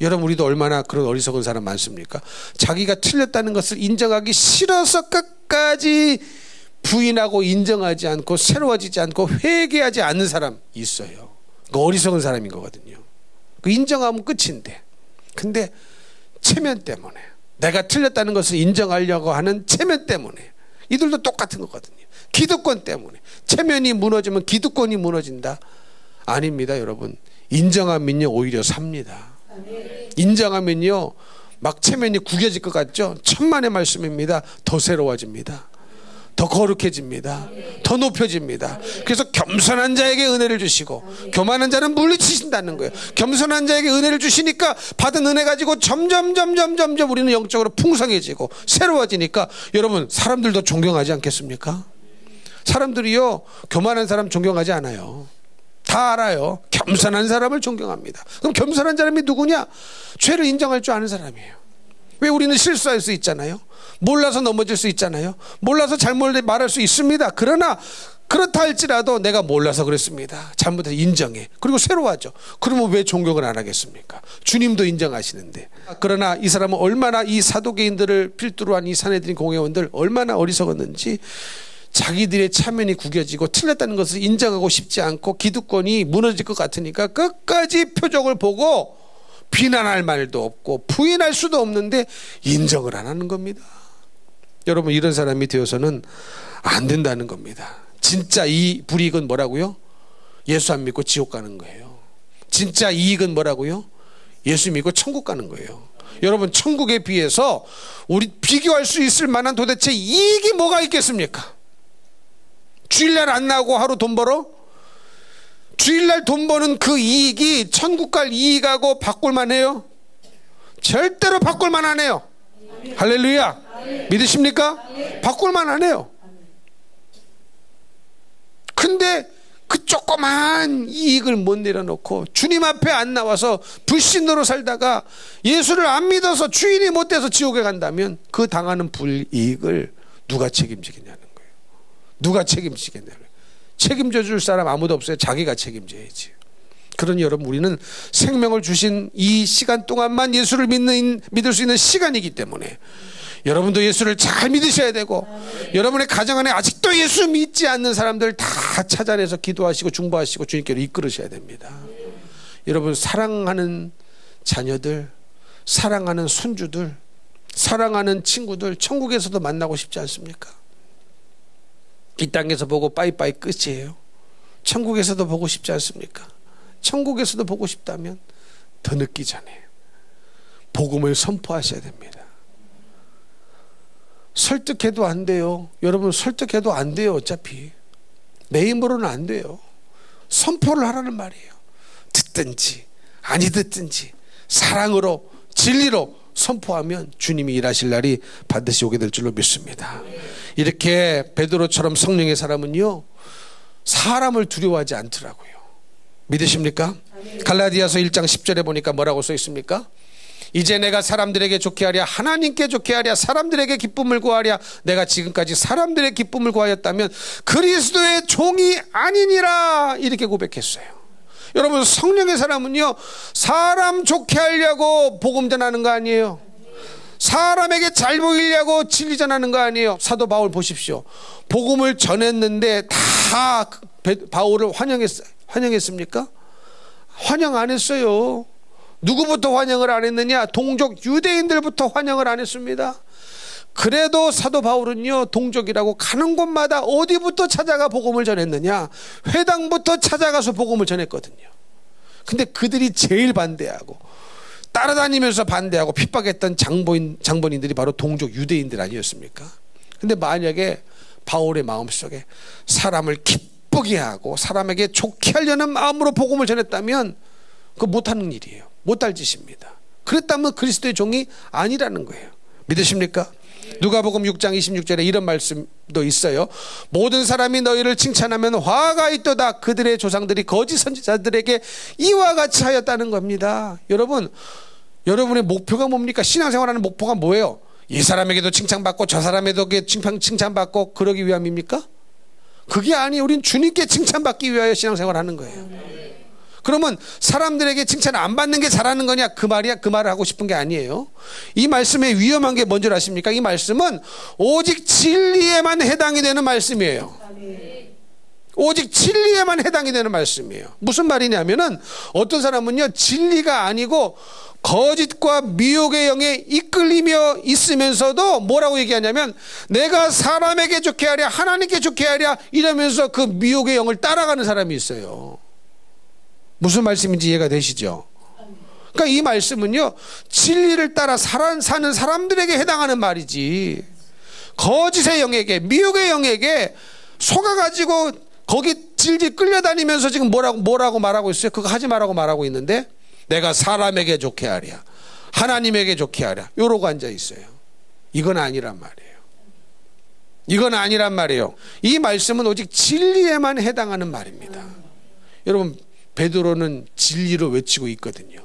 여러분, 우리도 얼마나 그런 어리석은 사람 많습니까? 자기가 틀렸다는 것을 인정하기 싫어서 끝까지 부인하고 인정하지 않고 새로워지지 않고 회개하지 않는 사람 있어요. 그 어리석은 사람인 거거든요. 그 인정하면 끝인데, 근데 체면 때문에, 내가 틀렸다는 것을 인정하려고 하는 체면 때문에, 이들도 똑같은 거거든요. 기득권 때문에. 체면이 무너지면 기득권이 무너진다? 아닙니다, 여러분. 인정하면요 오히려 삽니다. 인정하면요 막 체면이 구겨질 것 같죠? 천만의 말씀입니다. 더 새로워집니다. 더 거룩해집니다. 더 높여집니다. 그래서 겸손한 자에게 은혜를 주시고 교만한 자는 물리치신다는 거예요. 겸손한 자에게 은혜를 주시니까 받은 은혜 가지고 점점 우리는 영적으로 풍성해지고 새로워지니까, 여러분, 사람들도 존경하지 않겠습니까? 사람들이요 교만한 사람 존경하지 않아요. 다 알아요. 겸손한 사람을 존경합니다. 그럼 겸손한 사람이 누구냐? 죄를 인정할 줄 아는 사람이에요. 왜? 우리는 실수할 수 있잖아요. 몰라서 넘어질 수 있잖아요. 몰라서 잘못 말할 수 있습니다. 그러나 그렇다 할지라도 내가 몰라서 그랬습니다. 잘못해서 인정해. 그리고 새로워하죠. 그러면 왜 존경을 안 하겠습니까? 주님도 인정하시는데. 그러나 이 사람은 얼마나, 이 사도개인들을 필두로 한 이 산헤드린 공회원들 얼마나 어리석었는지, 자기들의 체면이 구겨지고 틀렸다는 것을 인정하고 싶지 않고 기득권이 무너질 것 같으니까 끝까지 표적을 보고 비난할 말도 없고 부인할 수도 없는데 인정을 안 하는 겁니다. 여러분, 이런 사람이 되어서는 안 된다는 겁니다. 진짜 이 불이익은 뭐라고요? 예수 안 믿고 지옥 가는 거예요. 진짜 이익은 뭐라고요? 예수 믿고 천국 가는 거예요. 여러분, 천국에 비해서 우리 비교할 수 있을 만한 도대체 이익이 뭐가 있겠습니까? 주일날 안 나오고 하루 돈 벌어? 주일날 돈 버는 그 이익이 천국 갈 이익하고 바꿀만 해요? 절대로 바꿀만 안 해요. 할렐루야. 믿으십니까? 바꿀만 안 해요. 근데 그 조그만 이익을 못 내려놓고 주님 앞에 안 나와서 불신으로 살다가 예수를 안 믿어서 주인이 못 돼서 지옥에 간다면 그 당하는 불이익을 누가 책임지겠냐는 거예요. 누가 책임지겠냐는 거예요. 책임져 줄 사람 아무도 없어요. 자기가 책임져야지. 그러니 여러분, 우리는 생명을 주신 이 시간 동안만 예수를 믿을 수 있는 시간이기 때문에 여러분도 예수를 잘 믿으셔야 되고, 여러분의 가정 안에 아직도 예수 믿지 않는 사람들 다 찾아내서 기도하시고 중보하시고 주님께로 이끌으셔야 됩니다. 여러분, 사랑하는 자녀들, 사랑하는 손주들, 사랑하는 친구들 천국에서도 만나고 싶지 않습니까? 이 땅에서 보고 빠이빠이 끝이에요. 천국에서도 보고 싶지 않습니까? 천국에서도 보고 싶다면 더 늦기 전에 복음을 선포하셔야 됩니다. 설득해도 안 돼요. 여러분, 설득해도 안 돼요. 어차피 내 힘으로는 안 돼요. 선포를 하라는 말이에요. 듣든지 아니 듣든지 사랑으로 진리로 선포하면 주님이 일하실 날이 반드시 오게 될 줄로 믿습니다. 이렇게 베드로처럼 성령의 사람은요 사람을 두려워하지 않더라고요. 믿으십니까? 갈라디아서 1장 10절에 보니까 뭐라고 써 있습니까? 이제 내가 사람들에게 좋게 하랴 하나님께 좋게 하랴 사람들에게 기쁨을 구하랴. 내가 지금까지 사람들의 기쁨을 구하였다면 그리스도의 종이 아니니라. 이렇게 고백했어요. 여러분, 성령의 사람은요, 사람 좋게 하려고 복음 전하는 거 아니에요. 사람에게 잘 보이려고 진리 전하는 거 아니에요. 사도 바울 보십시오. 복음을 전했는데 다 바울을 환영했습니까? 환영 안 했어요. 누구부터 환영을 안 했느냐? 동족 유대인들부터 환영을 안 했습니다. 그래도 사도 바울은요, 동족이라고 가는 곳마다 어디부터 찾아가 복음을 전했느냐? 회당부터 찾아가서 복음을 전했거든요. 근데 그들이 제일 반대하고 따라다니면서 반대하고 핍박했던 장본인들이 바로 동족 유대인들 아니었습니까? 근데 만약에 바울의 마음속에 사람을 기쁘게 하고 사람에게 좋게 하려는 마음으로 복음을 전했다면 그거 못하는 일이에요. 못할 짓입니다. 그랬다면 그리스도의 종이 아니라는 거예요. 믿으십니까? 누가복음 6장 26절에 이런 말씀도 있어요. 모든 사람이 너희를 칭찬하면 화가 있도다. 그들의 조상들이 거짓 선지자들에게 이와 같이 하였다는 겁니다. 여러분의 목표가 뭡니까? 신앙생활하는 목표가 뭐예요? 이 사람에게도 칭찬받고 저 사람에게도 칭찬받고 그러기 위함입니까? 그게 아니에요. 우린 주님께 칭찬받기 위하여 신앙생활하는 거예요. 그러면 사람들에게 칭찬 안 받는 게 잘하는 거냐? 그 말이야. 그 말을 하고 싶은 게 아니에요. 이 말씀에 위험한 게 뭔지 아십니까? 이 말씀은 오직 진리에만 해당이 되는 말씀이에요. 오직 진리에만 해당이 되는 말씀이에요. 무슨 말이냐면은 어떤 사람은요, 진리가 아니고 거짓과 미혹의 영에 이끌리며 있으면서도 뭐라고 얘기하냐면 내가 사람에게 좋게 하랴 하나님께 좋게 하랴 이러면서 그 미혹의 영을 따라가는 사람이 있어요. 무슨 말씀인지 이해가 되시죠? 그러니까 이 말씀은요, 진리를 따라 사는 사람들에게 해당하는 말이지, 거짓의 영에게, 미혹의 영에게 속아가지고 거기 질질 끌려다니면서 지금 뭐라고 말하고 있어요? 그거 하지 말라고 말하고 있는데, 내가 사람에게 좋게 하랴 하나님에게 좋게 하랴 이러고 앉아 있어요. 이건 아니란 말이에요. 이건 아니란 말이에요. 이 말씀은 오직 진리에만 해당하는 말입니다. 여러분, 베드로는 진리로 외치고 있거든요.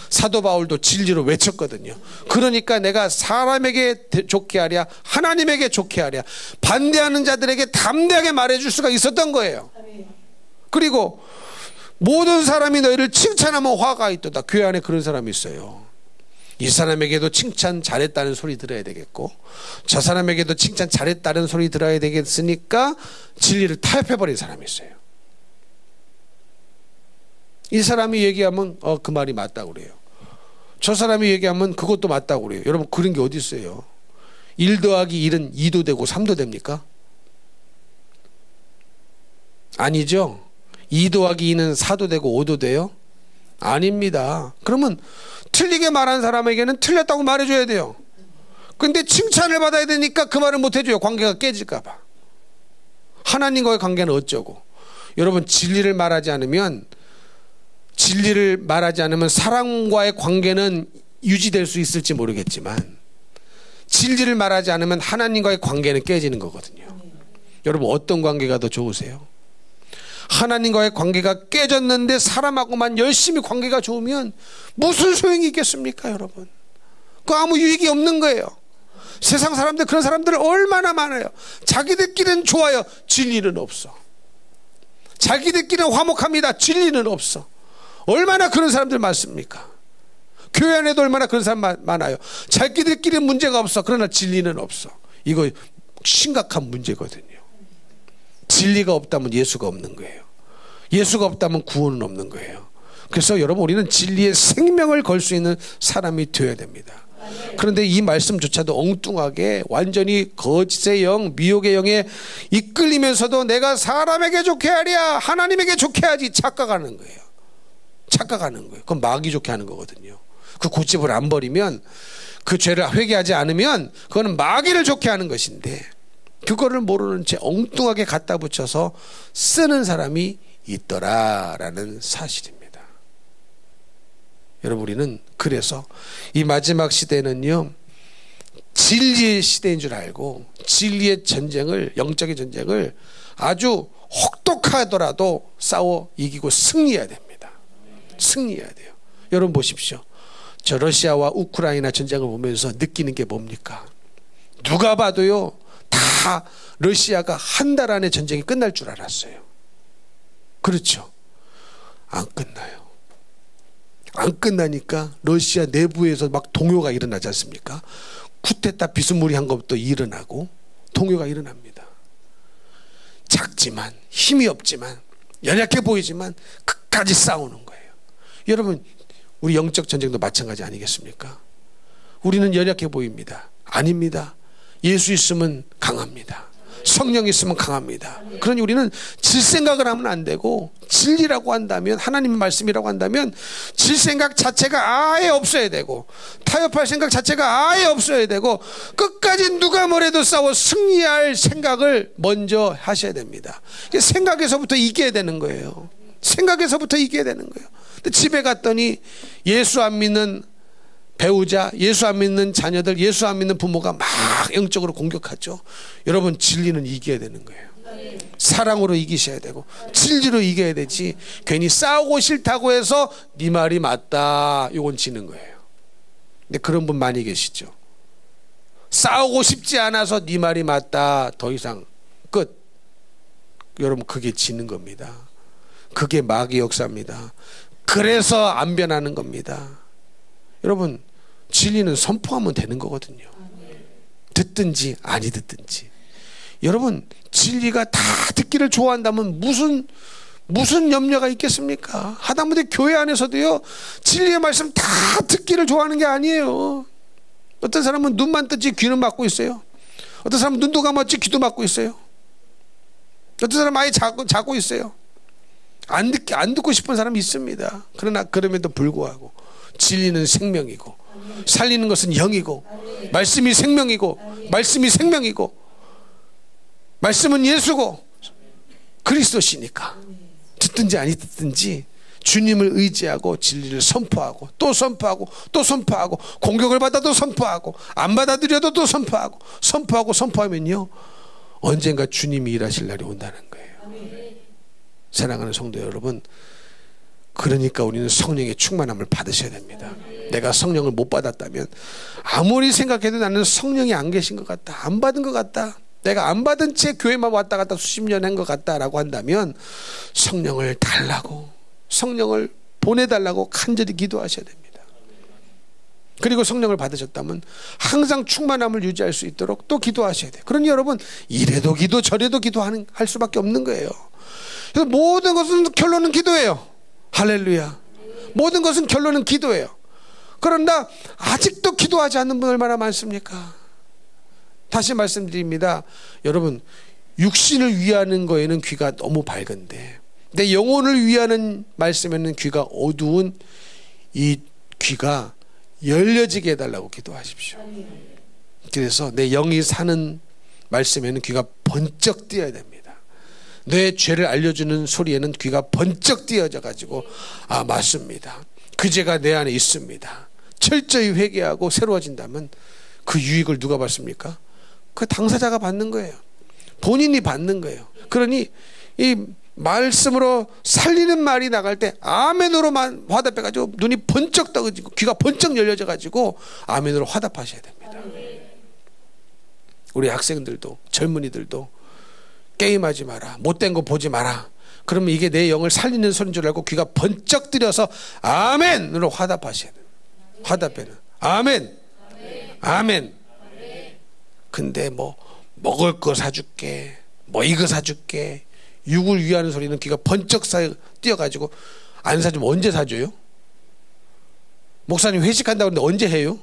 사도 바울도 진리로 외쳤거든요. 그러니까 내가 사람에게 좋게 하랴 하나님에게 좋게 하랴 반대하는 자들에게 담대하게 말해줄 수가 있었던 거예요. 그리고 모든 사람이 너희를 칭찬하면 화가 있도다. 교회 안에 그런 사람이 있어요. 이 사람에게도 칭찬 잘했다는 소리 들어야 되겠고 저 사람에게도 칭찬 잘했다는 소리 들어야 되겠으니까 진리를 타협해버린 사람이 있어요. 이 사람이 얘기하면 그 말이 맞다고 그래요. 저 사람이 얘기하면 그것도 맞다고 그래요. 여러분, 그런 게 어디 있어요? 1 더하기 1은 2도 되고 3도 됩니까? 아니죠. 2 더하기 2는 4도 되고 5도 돼요? 아닙니다. 그러면 틀리게 말한 사람에게는 틀렸다고 말해줘야 돼요. 근데 칭찬을 받아야 되니까 그 말을 못 해줘요. 관계가 깨질까 봐. 하나님과의 관계는 어쩌고. 여러분, 진리를 말하지 않으면 사람과의 관계는 유지될 수 있을지 모르겠지만 진리를 말하지 않으면 하나님과의 관계는 깨지는 거거든요. 여러분, 어떤 관계가 더 좋으세요? 하나님과의 관계가 깨졌는데 사람하고만 열심히 관계가 좋으면 무슨 소용이 있겠습니까, 여러분? 그 아무 유익이 없는 거예요. 세상 사람들, 그런 사람들 얼마나 많아요. 자기들끼리는 좋아요. 진리는 없어. 자기들끼리는 화목합니다. 진리는 없어. 얼마나 그런 사람들 많습니까? 교회 안에도 얼마나 그런 사람 많아요. 자기들끼리는 문제가 없어. 그러나 진리는 없어. 이거 심각한 문제거든요. 진리가 없다면 예수가 없는 거예요. 예수가 없다면 구원은 없는 거예요. 그래서 여러분, 우리는 진리의 생명을 걸 수 있는 사람이 되어야 됩니다. 그런데 이 말씀조차도 엉뚱하게 완전히 거짓의 영, 미혹의 영에 이끌리면서도 내가 사람에게 좋게 하랴 하나님에게 좋게 하지 착각하는 거예요. 착각하는 거예요. 그건 마귀 좋게 하는 거거든요. 그 고집을 안 버리면, 그 죄를 회개하지 않으면 그거는 마귀를 좋게 하는 것인데 그거를 모르는 채 엉뚱하게 갖다 붙여서 쓰는 사람이 있더라라는 사실입니다. 여러분, 우리는 그래서 이 마지막 시대는요, 진리의 시대인 줄 알고 진리의 전쟁을, 영적인 전쟁을 아주 혹독하더라도 싸워 이기고 승리해야 됩니다. 승리해야 돼요. 여러분 보십시오. 저 러시아와 우크라이나 전쟁을 보면서 느끼는 게 뭡니까? 누가 봐도요, 다 러시아가 한 달 안에 전쟁이 끝날 줄 알았어요. 그렇죠? 안 끝나요. 안 끝나니까 러시아 내부에서 막 동요가 일어나지 않습니까? 쿠데타 비스무리한 것부터 일어나고 동요가 일어납니다. 작지만 힘이 없지만 연약해 보이지만 끝까지 싸우는 거예요. 여러분, 우리 영적 전쟁도 마찬가지 아니겠습니까? 우리는 연약해 보입니다. 아닙니다. 예수 있으면 강합니다. 성령 있으면 강합니다. 그러니 우리는 질 생각을 하면 안 되고, 진리라고 한다면, 하나님의 말씀이라고 한다면 질 생각 자체가 아예 없어야 되고, 타협할 생각 자체가 아예 없어야 되고, 끝까지 누가 뭐래도 싸워 승리할 생각을 먼저 하셔야 됩니다. 생각에서부터 이겨야 되는 거예요. 생각에서부터 이겨야 되는 거예요. 근데 집에 갔더니 예수 안 믿는 배우자, 예수 안 믿는 자녀들, 예수 안 믿는 부모가 막 영적으로 공격하죠. 여러분, 진리는 이겨야 되는 거예요. 사랑으로 이기셔야 되고 진리로 이겨야 되지, 괜히 싸우고 싫다고 해서 네 말이 맞다, 이건 지는 거예요. 근데 그런 분 많이 계시죠. 싸우고 싶지 않아서 네 말이 맞다, 더 이상 끝. 여러분, 그게 지는 겁니다. 그게 마귀의 역사입니다. 그래서 안 변하는 겁니다. 여러분, 진리는 선포하면 되는 거거든요. 듣든지 아니 듣든지. 여러분, 진리가 다 듣기를 좋아한다면 무슨 염려가 있겠습니까? 하다못해 교회 안에서도요, 진리의 말씀 다 듣기를 좋아하는 게 아니에요. 어떤 사람은 눈만 뜨지 귀는 막고 있어요. 어떤 사람은 눈도 감았지 귀도 막고 있어요. 어떤 사람은 아예 자고 있어요. 안 듣고 싶은 사람이 있습니다. 그러나 그럼에도 불구하고 진리는 생명이고, 살리는 것은 영이고, 말씀이 생명이고, 말씀이 생명이고, 말씀은 예수고 그리스도시니까 듣든지 아니 듣든지 주님을 의지하고 진리를 선포하고 또 선포하고 또 선포하고, 공격을 받아도 선포하고, 안 받아들여도 또 선포하고, 선포하면요, 언젠가 주님이 일하실 날이 온다는 거예요. 사랑하는 성도 여러분, 그러니까 우리는 성령의 충만함을 받으셔야 됩니다. 내가 성령을 못 받았다면, 아무리 생각해도 나는 성령이 안 계신 것 같다, 안 받은 것 같다, 내가 안 받은 채 교회만 왔다 갔다 수십 년 한 것 같다라고 한다면, 성령을 달라고, 성령을 보내달라고 간절히 기도하셔야 됩니다. 그리고 성령을 받으셨다면 항상 충만함을 유지할 수 있도록 또 기도하셔야 돼요. 그러니 여러분, 이래도 기도 저래도 기도할 수밖에 없는 거예요. 그래서 모든 것은 결론은 기도예요. 할렐루야. 모든 것은 결론은 기도예요. 그런다 아직도 기도하지 않는 분 얼마나 많습니까? 다시 말씀드립니다. 여러분, 육신을 위하는 거에는 귀가 너무 밝은데, 내 영혼을 위하는 말씀에는 귀가 어두운 이 귀가 열려지게 해달라고 기도하십시오. 그래서 내 영이 사는 말씀에는 귀가 번쩍 뜨여야 됩니다. 내 죄를 알려주는 소리에는 귀가 번쩍 띄어져 가지고, 아, 맞습니다, 그 죄가 내 안에 있습니다, 철저히 회개하고 새로워진다면 그 유익을 누가 받습니까? 그 당사자가 받는 거예요. 본인이 받는 거예요. 그러니 이 말씀으로 살리는 말이 나갈 때 아멘으로만 화답해가지고 눈이 번쩍 떠가지고 귀가 번쩍 열려져 가지고 아멘으로 화답하셔야 됩니다. 우리 학생들도 젊은이들도 게임하지 마라, 못된 거 보지 마라. 그러면 이게 내 영을 살리는 소리인 줄 알고 귀가 번쩍 들여서 아멘으로 화답하셔야 돼요. 화답해는 아멘, 아멘. 근데 뭐 먹을 거 사줄게, 뭐 이거 사줄게, 육을 위하는 소리는 귀가 번쩍 뛰어가지고 안 사주면 언제 사줘요? 목사님 회식한다고 하는데 언제 해요?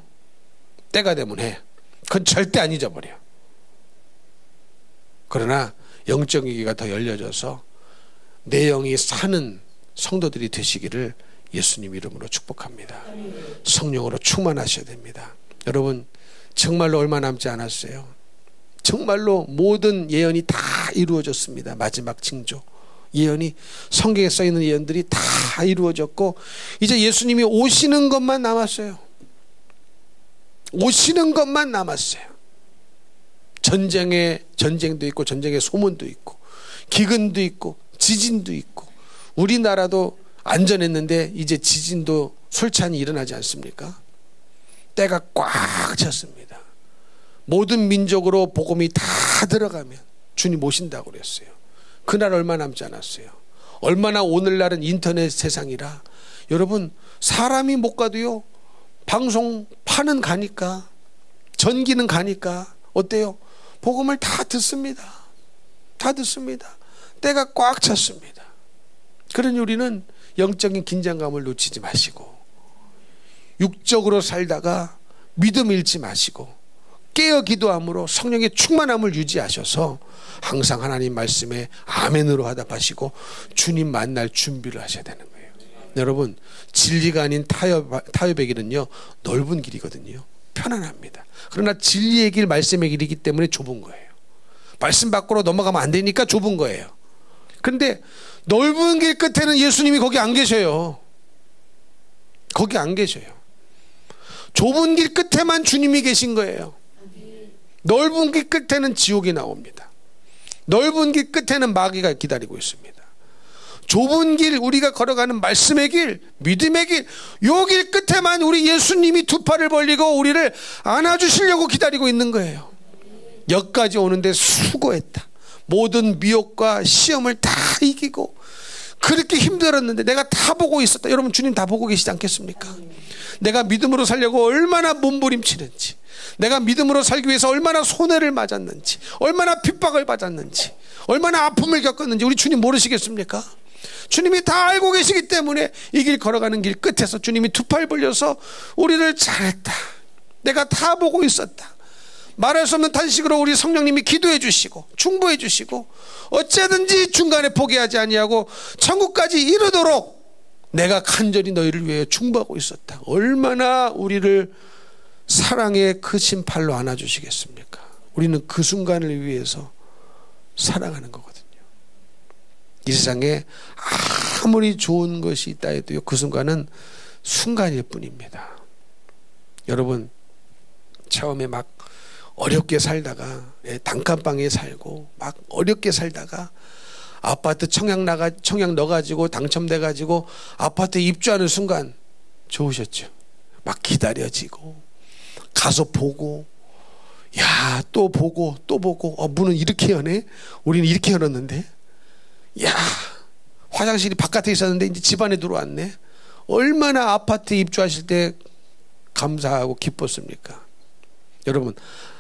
때가 되면 해. 그건 절대 안 잊어버려. 그러나 영적인 귀가 더 열려져서 내 영이 사는 성도들이 되시기를 예수님 이름으로 축복합니다. 성령으로 충만하셔야 됩니다. 여러분, 정말로 얼마 남지 않았어요. 정말로 모든 예언이 다 이루어졌습니다. 마지막 징조 예언이, 성경에 써있는 예언들이 다 이루어졌고, 이제 예수님이 오시는 것만 남았어요. 오시는 것만 남았어요. 전쟁도 있고, 전쟁의 소문도 있고, 기근도 있고, 지진도 있고, 우리나라도 안전했는데 이제 지진도 솔찬히 일어나지 않습니까? 때가 꽉 찼습니다. 모든 민족으로 복음이 다 들어가면 주님 오신다고 그랬어요. 그날 얼마 남지 않았어요. 얼마나 오늘날은 인터넷 세상이라 여러분, 사람이 못 가도요, 방송파는 가니까, 전기는 가니까, 어때요? 복음을 다 듣습니다. 다 듣습니다. 때가 꽉 찼습니다. 그러니 우리는 영적인 긴장감을 놓치지 마시고, 육적으로 살다가 믿음 잃지 마시고, 깨어 기도함으로 성령의 충만함을 유지하셔서 항상 하나님 말씀에 아멘으로 화답하시고 주님 만날 준비를 하셔야 되는 거예요. 여러분, 진리가 아닌 타협의 길은요, 넓은 길이거든요. 편안합니다. 그러나 진리의 길, 말씀의 길이기 때문에 좁은 거예요. 말씀 밖으로 넘어가면 안 되니까 좁은 거예요. 그런데 넓은 길 끝에는 예수님이 거기 안 계셔요. 거기 안 계셔요. 좁은 길 끝에만 주님이 계신 거예요. 넓은 길 끝에는 지옥이 나옵니다. 넓은 길 끝에는 마귀가 기다리고 있습니다. 좁은 길, 우리가 걸어가는 말씀의 길, 믿음의 길, 요 길 끝에만 우리 예수님이 두 팔을 벌리고 우리를 안아주시려고 기다리고 있는 거예요. 여기까지 오는데 수고했다. 모든 미혹과 시험을 다 이기고 그렇게 힘들었는데 내가 다 보고 있었다. 여러분, 주님 다 보고 계시지 않겠습니까? 내가 믿음으로 살려고 얼마나 몸부림치는지, 내가 믿음으로 살기 위해서 얼마나 손해를 맞았는지, 얼마나 핍박을 받았는지, 얼마나 아픔을 겪었는지 우리 주님 모르시겠습니까? 주님이 다 알고 계시기 때문에 이 길 걸어가는 길 끝에서 주님이 두 팔 벌려서 우리를 잘했다, 내가 다 보고 있었다, 말할 수 없는 탄식으로 우리 성령님이 기도해 주시고 충보해 주시고 어째든지 중간에 포기하지 아니하고 천국까지 이르도록 내가 간절히 너희를 위해 충보하고 있었다. 얼마나 우리를 사랑의 크신 팔로 안아주시겠습니까? 우리는 그 순간을 위해서 사랑하는 거거든요. 이 세상에 아무리 좋은 것이 있다 해도요, 그 순간은 순간일 뿐입니다. 여러분, 처음에 막 어렵게 살다가, 단칸방에 살고 막 어렵게 살다가 아파트 청약 넣어가지고 당첨돼가지고 아파트에 입주하는 순간 좋으셨죠? 막 기다려지고 가서 보고, 야, 또 보고 또 보고, 문은 이렇게 여네? 우리는 이렇게 열었는데, 야, 화장실이 바깥에 있었는데 이제 집 안에 들어왔네. 얼마나 아파트에 입주하실 때 감사하고 기뻤습니까? 여러분,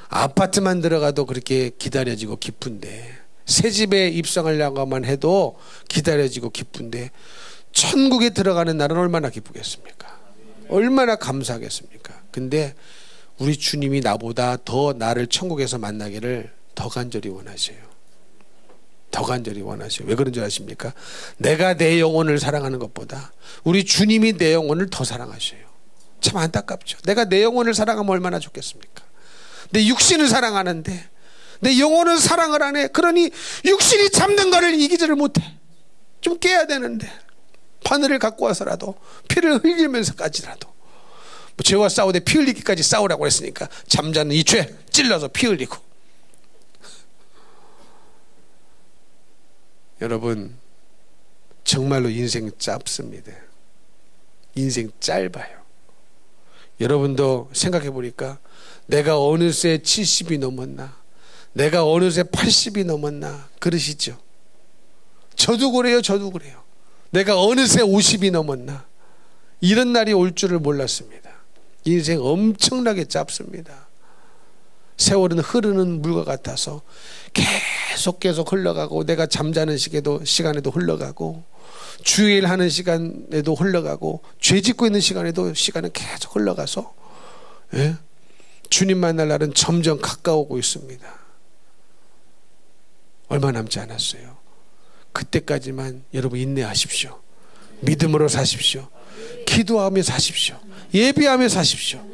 아파트만 들어가도 그렇게 기다려지고 기쁜데, 새 집에 입성하려고만 해도 기다려지고 기쁜데, 천국에 들어가는 날은 얼마나 기쁘겠습니까? 얼마나 감사하겠습니까? 근데 우리 주님이 나보다 더 나를 천국에서 만나기를 더 간절히 원하세요. 더 간절히 원하세요. 왜 그런 줄 아십니까? 내가 내 영혼을 사랑하는 것보다 우리 주님이 내 영혼을 더 사랑하셔요. 참 안타깝죠. 내가 내 영혼을 사랑하면 얼마나 좋겠습니까? 내 육신을 사랑하는데 내 영혼은 사랑을 안 해. 그러니 육신이 잡는 거를 이기지를 못해. 좀 깨야 되는데, 바늘을 갖고 와서라도, 피를 흘리면서까지라도, 죄와 싸우되 피 흘리기까지 싸우라고 했으니까 잠자는 이 죄 찔러서 피 흘리고. 여러분, 정말로 인생 짧습니다. 인생 짧아요. 여러분도 생각해 보니까 내가 어느새 70이 넘었나, 내가 어느새 80이 넘었나 그러시죠? 저도 그래요. 저도 그래요. 내가 어느새 50이 넘었나, 이런 날이 올 줄을 몰랐습니다. 인생 엄청나게 짧습니다. 세월은 흐르는 물과 같아서 계속 흘러가고, 내가 잠자는 시간에도 흘러가고, 주일 하는 시간에도 흘러가고, 죄 짓고 있는 시간에도 시간은 계속 흘러가서, 예? 주님 만날 날은 점점 가까워오고 있습니다. 얼마 남지 않았어요. 그때까지만 여러분 인내하십시오. 믿음으로 사십시오. 기도하며 사십시오. 예비하며 사십시오.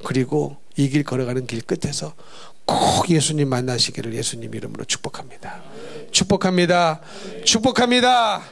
그리고 이 길 걸어가는 길 끝에서 꼭 예수님 만나시기를 예수님 이름으로 축복합니다. 축복합니다. 축복합니다.